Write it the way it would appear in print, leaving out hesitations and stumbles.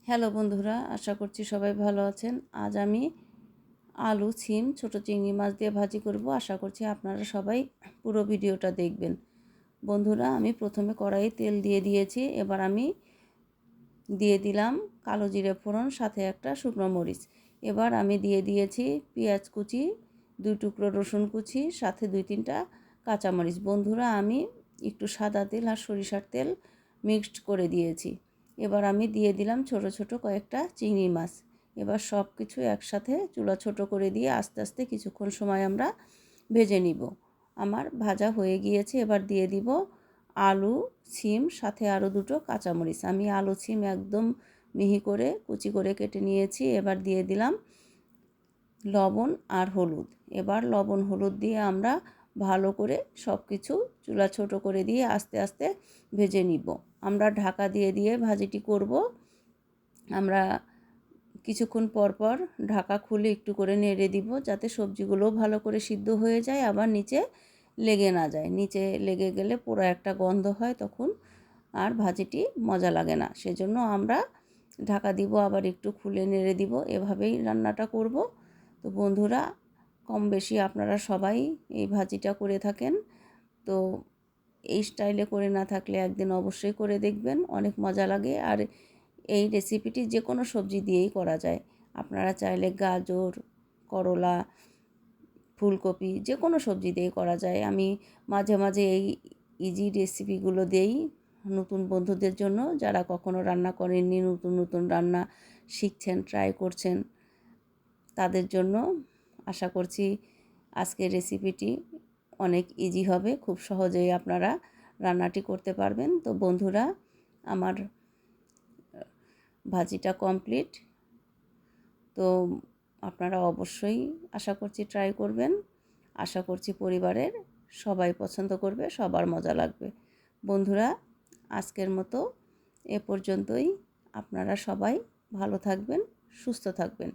Hello বন্ধুরা, আশা করছি সবাই ভালো আছেন। আজ আমি আলু, সিম, ছোটো চিংড়ি মাছ দিয়ে ভাজি করব। আশা করছি আপনারা সবাই পুরো ভিডিওটা দেখবেন। বন্ধুরা, আমি প্রথমে কড়াইয়ে তেল দিয়ে দিয়েছি। এবার আমি দিয়ে দিলাম কালো জিরে ফোড়ন, সাথে একটা শুকনো মরিচ। এবার আমি দিয়ে দিয়েছি পেঁয়াজ কুচি, 2 টুকরো রসুন কুচি, সাথে 2-3টা কাঁচামরিচ। বন্ধুরা, আমি একটু সাদা তেল আর সরিষার তেল মিক্সড করে দিয়েছি। এবার আমি দিয়ে দিলাম ছোট ছোট কয়েকটা চিংড়ি মাছ। এবার সব কিছু একসাথে চুলা ছোট করে দিয়ে আস্তে আস্তে কিছুক্ষণ সময় আমরা ভেজে নিব। আমার ভাজা হয়ে গিয়েছে। এবার দিয়ে দিব আলু, সিম, সাথে আরও 2টো কাঁচামরিচ। আমি আলু, সিম একদম মিহি করে কুচি করে কেটে নিয়েছি। এবার দিয়ে দিলাম লবণ আর হলুদ। এবার লবণ হলুদ দিয়ে আমরা ভালো করে সব কিছু চুলা ছোট করে দিয়ে আস্তে আস্তে ভেজে নিব। আমরা ঢাকা দিয়ে দিয়ে ভাজিটি করব। আমরা কিছুক্ষণ পর পর ঢাকা খুলে একটু করে নেড়ে দিব, যাতে সবজিগুলো ভালো করে সিদ্ধ হয়ে যায়, আবার নিচে লেগে না যায়। নিচে লেগে গেলে পুরো একটা গন্ধ হয়, তখন আর ভাজিটি মজা লাগে না। সেজন্য আমরা ঢাকা দিব, আবার একটু খুলে নেড়ে দিব। এভাবেই রান্নাটা করব। তো বন্ধুরা, কম বেশি আপনারা সবাই এই ভাজিটা করে থাকেন। তো এই স্টাইলে করে না থাকলে একদিন অবশ্যই করে দেখবেন, অনেক মজা লাগে। আর এই রেসিপিটি যে কোনো সবজি দিয়েই করা যায়। আপনারা চাইলে গাজর, করলা, ফুলকপি যে কোনো সবজি দিয়ে করা যায়। আমি মাঝে মাঝে এই ইজি রেসিপিগুলো দেই নতুন বন্ধুদের জন্য, যারা কখনো রান্না করেননি, নতুন নতুন রান্না শিখছেন, ট্রাই করছেন, তাদের জন্য। আশা করছি আজকের রেসিপিটি অনেক ইজি হবে, খুব সহজেই আপনারা রান্নাটি করতে পারবেন। তো বন্ধুরা, আমার ভাজিটা কমপ্লিট। তো আপনারা অবশ্যই আশা করছি ট্রাই করবেন। আশা করছি পরিবারের সবাই পছন্দ করবে, সবার মজা লাগবে। বন্ধুরা, আজকের মতো এ পর্যন্তই। আপনারা সবাই ভালো থাকবেন, সুস্থ থাকবেন।